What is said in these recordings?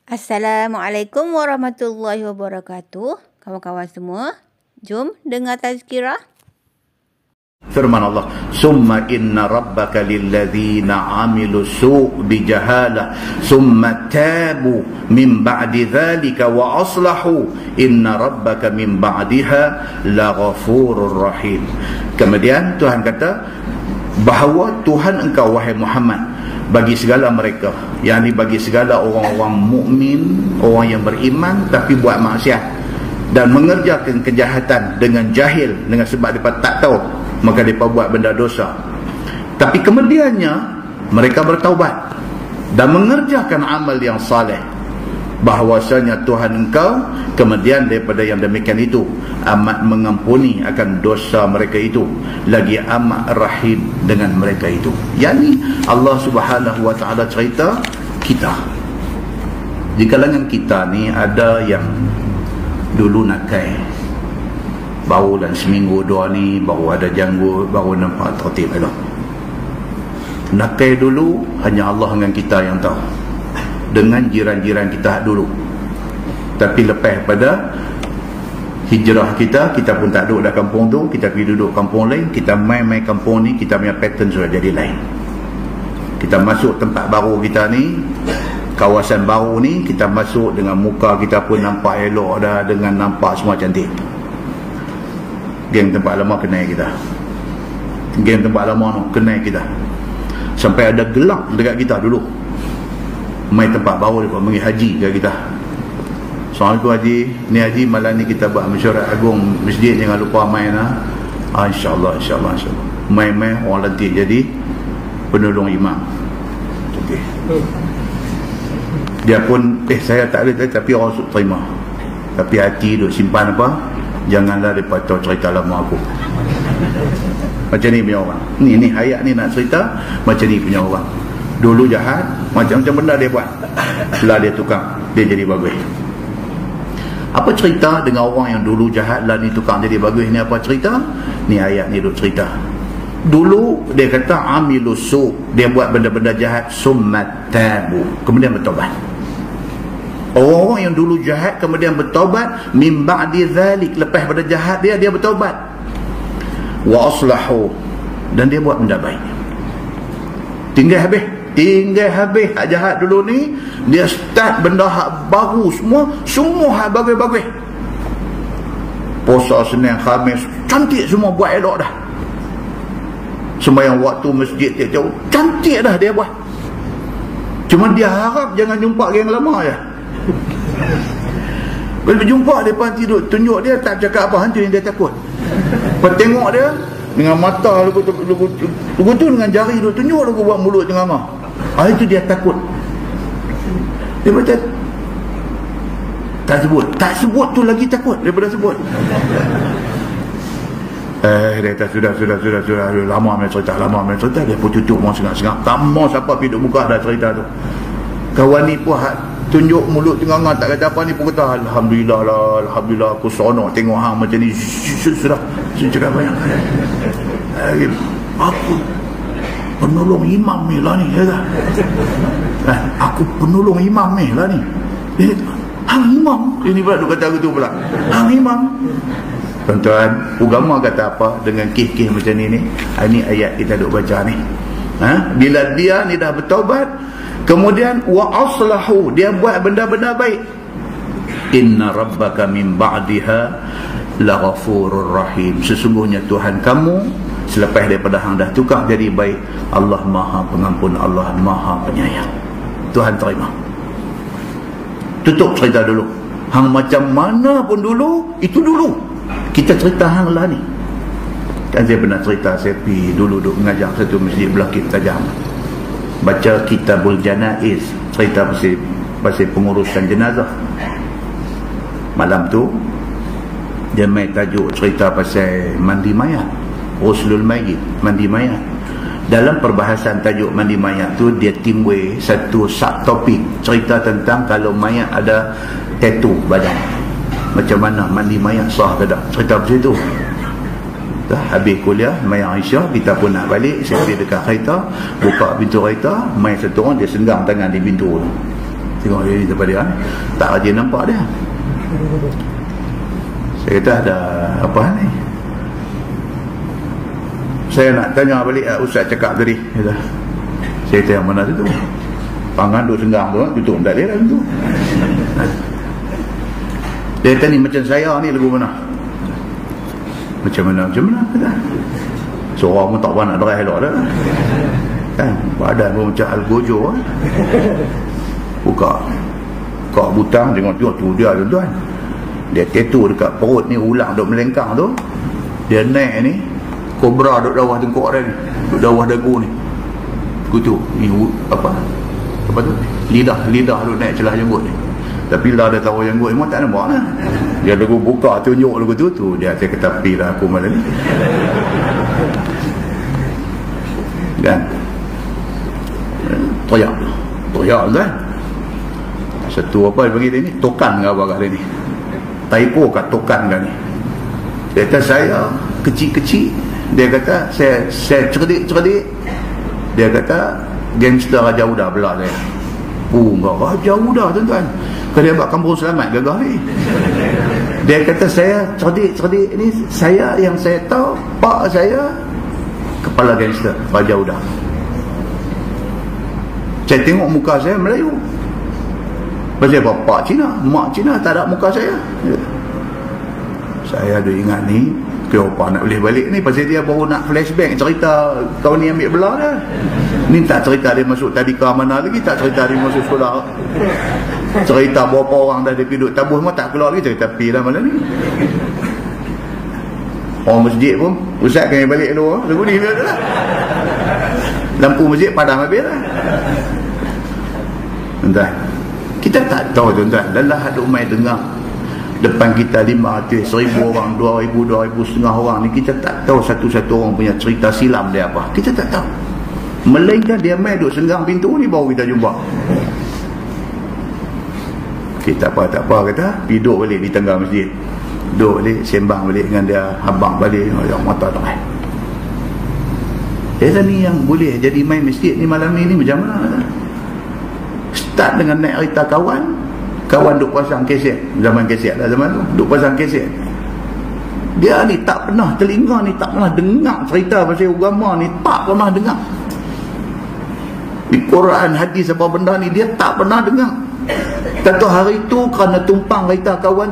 Assalamualaikum warahmatullahi wabarakatuh. Kawan-kawan semua, jom dengar tazkirah. Firman Allah, summa inna rabbaka lilladzina amilu su' bijahalah summa tabu min ba'di dhalika wa aslahu inna rabbaka min ba'diha laghafurur rahim. Kemudian Tuhan kata bahawa Tuhan engkau wahai Muhammad bagi segala mereka, yakni bagi segala orang-orang mukmin, orang yang beriman tapi buat maksiat dan mengerjakan kejahatan dengan jahil, dengan sebab mereka tak tahu, maka mereka buat benda dosa. Tapi kemudiannya mereka bertaubat dan mengerjakan amal yang saleh, bahwasanya Tuhan engkau kemudian daripada yang demikian itu amat mengampuni akan dosa mereka itu, lagi amat rahim dengan mereka itu. Yani Allah Subhanahu wa taala cerita kita, di kalangan kita ni ada yang dulu nakal, baru dan seminggu dua ni baru ada janggut, baru nampak tertib elok. Nakal dulu hanya Allah dengan kita yang tahu, dengan jiran-jiran kita dulu. Tapi lepas pada hijrah kita pun tak duduk dah kampung tu, kita pergi duduk kampung lain, kita main-main kampung ni, kita punya pattern sudah jadi lain. Kita masuk tempat baru kita ni, kawasan baru ni, kita masuk dengan muka kita pun nampak elok dah, dengan nampak semua cantik. Geng tempat lama kenal kita, geng tempat lama tu kenal kita, sampai ada gelak dekat kita dulu. Main tempat baru dia pergi haji ke kita. Assalamualaikum haji, ni haji malam ni kita buat mesyuarat agung masjid, jangan lupa main lah. InsyaAllah, insyaAllah, insyaAllah. Main-main orang lantik jadi penolong imam. Okay. Dia pun saya tak ada, tapi orang suka terima, tapi hati duk simpan apa, janganlah mereka tahu cerita lama aku. Macam ni punya orang ni hayat ni nak cerita macam ni punya orang. Dulu jahat, macam-macam benda dia buat, lah dia tukang, dia jadi bagus. Apa cerita dengan orang yang dulu jahat lah ni tukang jadi bagus ni? Apa cerita? Ni ayat ni duk cerita. Dulu dia kata amilu su', dia buat benda-benda jahat, summat tabu, kemudian bertobat. Orang-orang yang dulu jahat kemudian bertobat, min ba'di dhalik, lepas pada jahat dia bertobat, wa aslahu, dan dia buat benda baik. Tinggal habis hak jahat dulu ni, dia start benda hak baru, semua hak bagus-bagus. Puasa Senin Khamis cantik semua, buat elok dah. Sembahyang waktu masjid tiap-tiap cantik dah dia buat. Cuma dia harap jangan jumpa geng lama je. Bila berjumpa depan tidur, tunjuk dia tak cakap apa, hantu yang dia takut. Lepas tengok dia dengan mata lugu tu, dengan jari tu tunjuk lugu buat mulut cengama. Itu dia takut. Dia baca tak sebut tu lagi takut daripada sebut. Dia kata sudah lama main cerita, dia pun tutup mau sengak-sengak, tak mau siapa pergi duduk buka dah cerita tu. Kawan ni pun tunjuk mulut tengah tak kata apa, ni pun kata alhamdulillah lah, alhamdulillah aku seronok tengok hang macam ni. Sudah cakap banyak. Aku penolong imam ni lah ni, aku penolong imam ni lah ni. Hang imam ini pula duk kata aku tu pula, hang imam. Tuan-tuan, agama kata apa dengan kih-kih macam ni? Ini ayat kita duk baca ni. Bila dia ni dah bertaubat, kemudian wa aslahu, dia buat benda-benda baik, inna rabbaka min ba'diha laghafurur rahim, sesungguhnya Tuhan kamu selepas daripada hang dah tukar jadi baik, Allah Maha Pengampun, Allah Maha Penyayang. Tuhan terima. Tutup cerita dulu. Hang macam mana pun dulu, itu dulu. Kita cerita hang lah ni. Kan saya pernah cerita, saya pergi dulu duk mengajar satu masjid Belakit Tajam, baca Kitabul Janaiz, cerita pasal pengurusan jenazah. Malam tu dia main tajuk cerita pasal mandi mayat, Ghuslul Mayyit, mandi mayat. Dalam perbahasan tajuk mandi mayat tu, dia timbul satu subtopik cerita tentang kalau mayat ada tattoo badan, macam mana mandi mayat sah ke tak, cerita macam tu. Dah habis kuliah, mai Aisyah, kita pun nak balik, saya pergi dekat kereta, buka pintu kereta, mai satu orang dia senggang tangan di pintu tu. tengok dia ni tempat dia ni. Tak rajin nampak dia. Saya kata ada apa ni? Saya nak tanya balik Ustaz cakap tadi. Saya kata yang mana tu? Pangan duk senggang tu, tutup tak dia tu. Dia kata ni macam saya ni lagu mana? Macam mana kata. Seorang pun tak pernah nak drive elok dah. Kan? Badan pun macam Al-Gojo buka butang, tengok tu dia tuan-tuan. Dia tattoo dekat perut ni, ulang duk melengkang tu. Dia naik ni, kobra duk bawah tengkok dia ni, duk bawah dagu ni. Kutu ni apa tu? Lidah duk naik celah janggut ni. Tapi lah dia tahu janggut memang tak nampak lah. Dia lagu buka tunjuk lagu tu dia saya kata tepi lah aku malam ni. Kan? Toyak kan? Satu apa dia panggil dia ni? Tokan ke apa kat dia ni? Typo kat tokan kan ni? Dia kata saya kecil-kecil. Dia kata saya cerdik. Dia kata gangster Raja Uda belah saya. Enggak Raja Uda tuan-tuan. Kalau dia buat kampung selamat gagah ni. Dia kata saya cerdik ni, saya yang saya tahu pak saya kepala gangster Raja Uda. Saya tengok muka saya Melayu. Pasal bapak Cina, mak Cina, tak ada muka saya. Saya ada ingat ni, kenapa nak boleh balik ni? Pasal dia baru nak flashback cerita kau ni ambil belah dah. Ni tak cerita dia masuk tadika mana lagi, tak cerita dia masuk sekolah. Cerita berapa orang dah dia duduk tabuh semua tak keluar lagi, cerita pi lah malam ni. Orang masjid pun, Ustaz kami balik dulu, lagu ni dia lah. Lampu masjid padam habis lah. Tuan-tuan, kita tak tahu tuan-tuan, lelah ada umai dengar depan kita 500, 1000 orang, 2000, 2500 orang ni, kita tak tahu satu-satu orang punya cerita silam dia apa. Kita tak tahu. Melainkan dia main duduk senggang pintu ni baru kita jumpa. Kita tak apa kata, duduk balik di tengah masjid. Duduk balik, sembang balik dengan dia, habang balik, yang mata tengah. Dia ni yang boleh jadi main masjid ni malam ni macam mana? Start dengan naik kereta kawan duk pasang kaset, zaman kaset lah zaman tu, duk pasang kaset. Dia ni tak pernah, telinga ni tak pernah dengar cerita pasal agama ni, tak pernah dengar. Di Quran, hadis apa benda ni dia tak pernah dengar. Kata hari tu kerana tumpang kereta kawan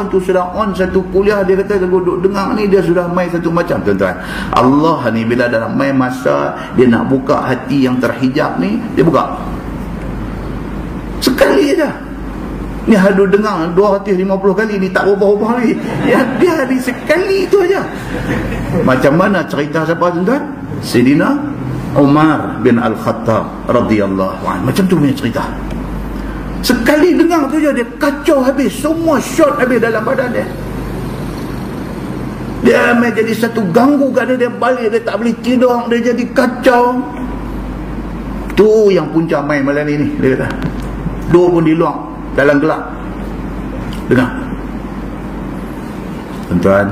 tu sudah on satu kuliah, dia kata duduk dengar ni dia sudah main satu macam. Tuan-tuan, Allah ni bila dalam main masa dia nak buka hati yang terhijab ni, dia buka sekali aja. Ni hadu dengar 250 kali ni tak ubah-ubah lagi. Dia ni sekali tu aja. Macam mana cerita siapa tuan-tuan? Sayyidina Umar bin Al-Khattab radhiyallahu anhu. Macam tu punya cerita. Sekali dengar tu je dia kacau habis, semua shot habis dalam badan dia. Dia jadi satu ganggu kat dia balik, dia tak boleh tidur, dia jadi kacau. Tu yang punca main malam ni dia kata. Dua pun di luar dalam gelap dengar. Tuan-tuan,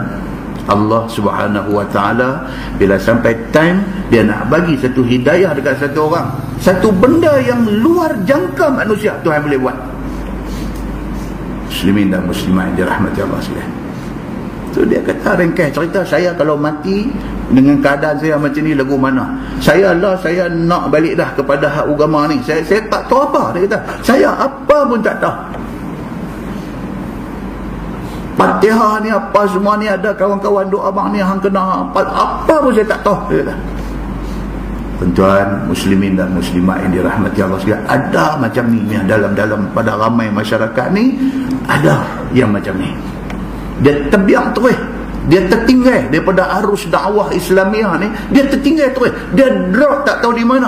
Allah Subhanahu Wa Taala bila sampai time dia nak bagi satu hidayah dekat satu orang, satu benda yang luar jangka manusia Tuhan boleh buat. Muslimin dan muslimat yang dirahmati Allah sekalian. Tu dia kata ringkas cerita, saya kalau mati dengan keadaan saya macam ni lagu mana? Saya nak balik dah kepada hak agama ni. Saya tak tahu apa. Dia kata, saya apa pun tak tahu. Fatihah ni apa semua ni ada kawan-kawan doa abang ni hang kena apa pun saya tak tahu. Dia kata. Tuan-tuan, muslimin dan muslimat yang dirahmati Allah sekalian, ada macam ni dalam pada ramai masyarakat ni, ada yang macam ni. Dia terbiak terus, dia tertinggal daripada arus dakwah Islamiah ni, dia tertinggal terus, dia drop tak tahu di mana.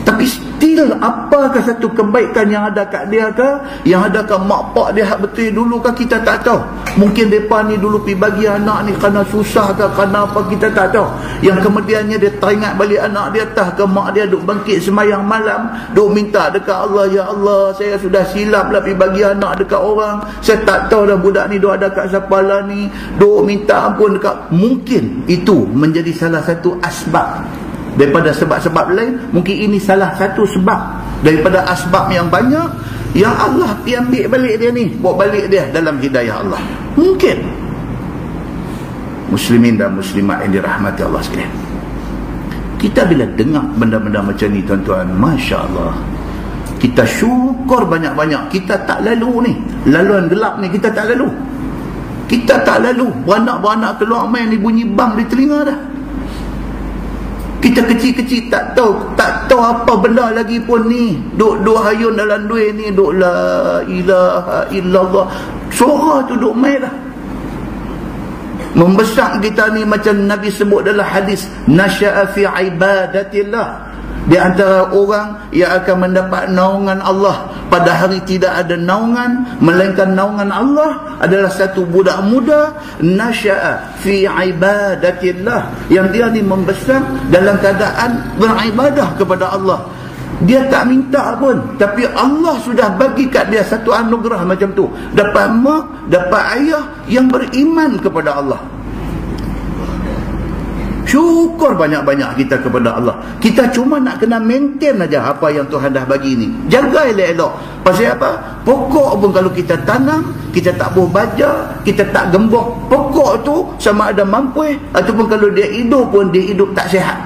Tapi still apakah satu kebaikan yang ada kat dia ke, yang ada kat mak pak dia hak betul dulu ke, kita tak tahu. Mungkin mereka ni dulu pergi bagi anak ni kerana susah ke, kerana apa, kita tak tahu. Yang kemudiannya dia teringat balik anak dia, tah ke mak dia duk bangkit semayang malam, duk minta dekat Allah, ya Allah saya sudah silap lah pergi bagi anak dekat orang, saya tak tahu dah budak ni duk ada kat siapa lah ni, duk minta ampun dekat. Mungkin itu menjadi salah satu asbab daripada sebab-sebab lain. Mungkin ini salah satu sebab daripada asbab yang banyak yang Allah ambil balik dia ni, bawa balik dia dalam hidayah Allah. Mungkin. Muslimin dan muslimat yang dirahmati Allah sekalian, kita bila dengar benda-benda macam ni tuan-tuan, Masya Allah, kita syukur banyak-banyak. Kita tak lalu ni, laluan gelap ni kita tak lalu. Kita tak lalu. Beranak-beranak keluar main ni bunyi bang di telinga dah. Kita kecil-kecil tak tahu apa benda lagi pun ni. Duk hayun dalam duit ni, duk la ilaha illallah. Suara tu duk main dah. Membesar kita ni macam Nabi sebut dalam hadis, nasya'a fi ibadatillah. Di antara orang yang akan mendapat naungan Allah pada hari tidak ada naungan melainkan naungan Allah adalah satu budak muda nasya'a fi ibadatillah, yang dia ni membesar dalam keadaan beribadah kepada Allah. Dia tak minta pun, tapi Allah sudah bagi kat dia satu anugerah macam tu. Dapat mak, dapat ayah yang beriman kepada Allah. Syukur banyak-banyak kita kepada Allah. Kita cuma nak kena maintain aja apa yang Tuhan dah bagi ni. Jaga elok-elok. Pasal apa? Pokok pun kalau kita tanam, kita tak boleh baja, kita tak gembok, pokok tu sama ada mampu ataupun kalau dia hidup pun dia hidup tak sihat.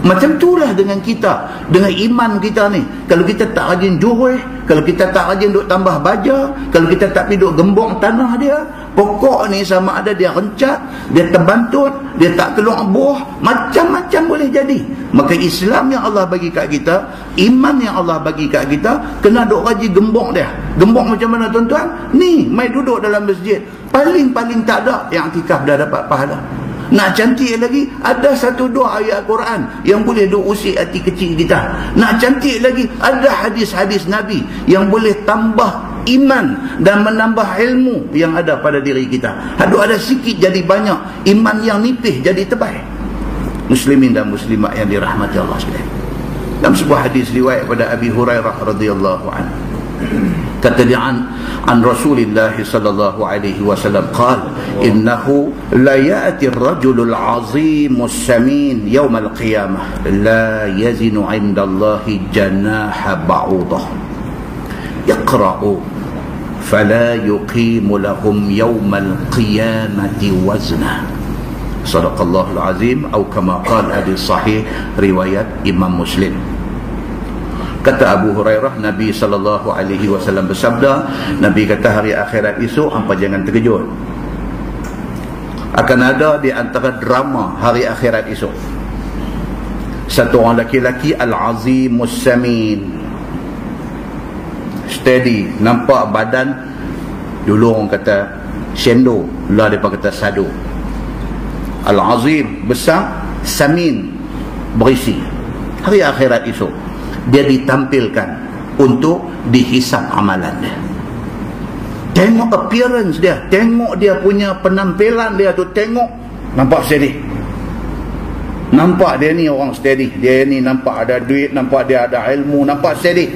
Macam itulah dengan kita, dengan iman kita ni. Kalau kita tak rajin juhih, kalau kita tak rajin duk tambah baja, kalau kita tak pergi duk gembok tanah dia, pokok ni sama ada dia rencat, dia terbantut, dia tak keluar buah, macam-macam boleh jadi. Maka Islam yang Allah bagi kat kita, iman yang Allah bagi kat kita, kena duk rajin gembok dia. Gembok macam mana tuan-tuan? Ni, mai duduk dalam masjid, paling-paling tak ada yang iktikaf dah dapat pahala. Nak cantik lagi, ada satu dua ayat Quran yang boleh usik hati kecil kita. Nak cantik lagi, ada hadis-hadis Nabi yang boleh tambah iman dan menambah ilmu yang ada pada diri kita. Ada sikit jadi banyak, iman yang nipis jadi tebal. Muslimin dan muslimat yang dirahmati Allah sekalian, dalam sebuah hadis riwayat pada Abi Hurairah radhiyallahu anhu, kata dia an Rasulillah sallallahu alaihi wasallam qala innahu la ya'ti ar-rajulul 'azimus samin yaumal qiyamah la yazinu 'indallahi janaha ba'udah yaqra'u fala yuqimu lahum yaumal qiyamati wazna. Sadaqallahul azim atau kama qala hadis sahih riwayat Imam Muslim. Kata Abu Hurairah, Nabi SAW bersabda, Nabi kata hari akhirat esok hampa jangan terkejut. Akan ada di antara drama hari akhirat esok satu orang laki-laki al-azimus samin, steady, nampak badan dulu orang kata sendo, lah mereka kata sado. Al-azim besar, samin berisi. Hari akhirat esok dia ditampilkan untuk dihisap amalan dia. Tengok appearance dia, tengok dia punya penampilan dia tu, tengok nampak steady. Nampak dia ni orang steady, dia ni nampak ada duit, nampak dia ada ilmu, nampak steady.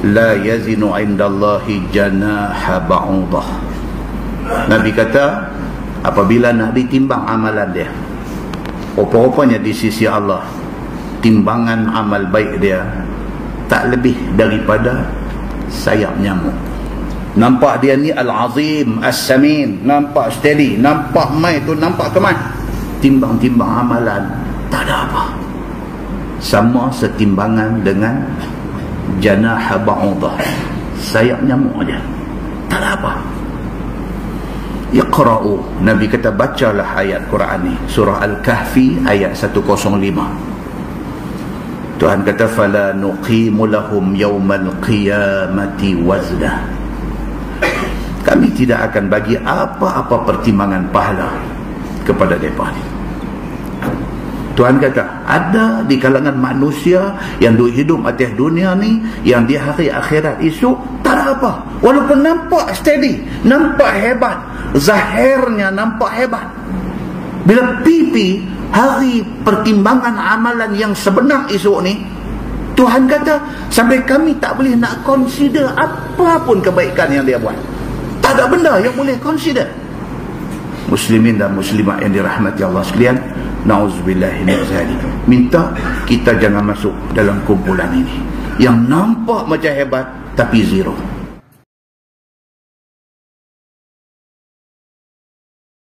La yazinu indallahi janaha ba'udah. Nabi kata apabila nak ditimbang amalan dia, rupa-rupanya di sisi Allah timbangan amal baik dia tak lebih daripada sayap nyamuk. Nampak dia ni al-azim as-samin, nampak steady, nampak mai tu, nampak kemas. Timbang-timbang amalan tak ada apa, sama setimbangan dengan janah ba'udah, sayap nyamuk aja, tak ada apa. Iqra'u, Nabi kata bacalah ayat Quran ni, surah Al-Kahfi ayat 105. Tuhan kata fala nuqimu lahum yaumal qiyamati wazna. Kami tidak akan bagi apa-apa pertimbangan pahala kepada mereka ni. Tuhan kata ada di kalangan manusia yang duk hidup atas dunia ni, yang di hari akhirat esok tak ada apa, walaupun nampak steady, nampak hebat, zahirnya nampak hebat, bila pipi hari pertimbangan amalan yang sebenar esok ni, Tuhan kata sampai kami tak boleh nak consider apa pun kebaikan yang dia buat. Tak ada benda yang boleh consider. Muslimin dan muslimat yang dirahmati Allah sekalian, Na'udzubillah min zalik. Minta kita jangan masuk dalam kumpulan ini yang nampak macam hebat tapi zero.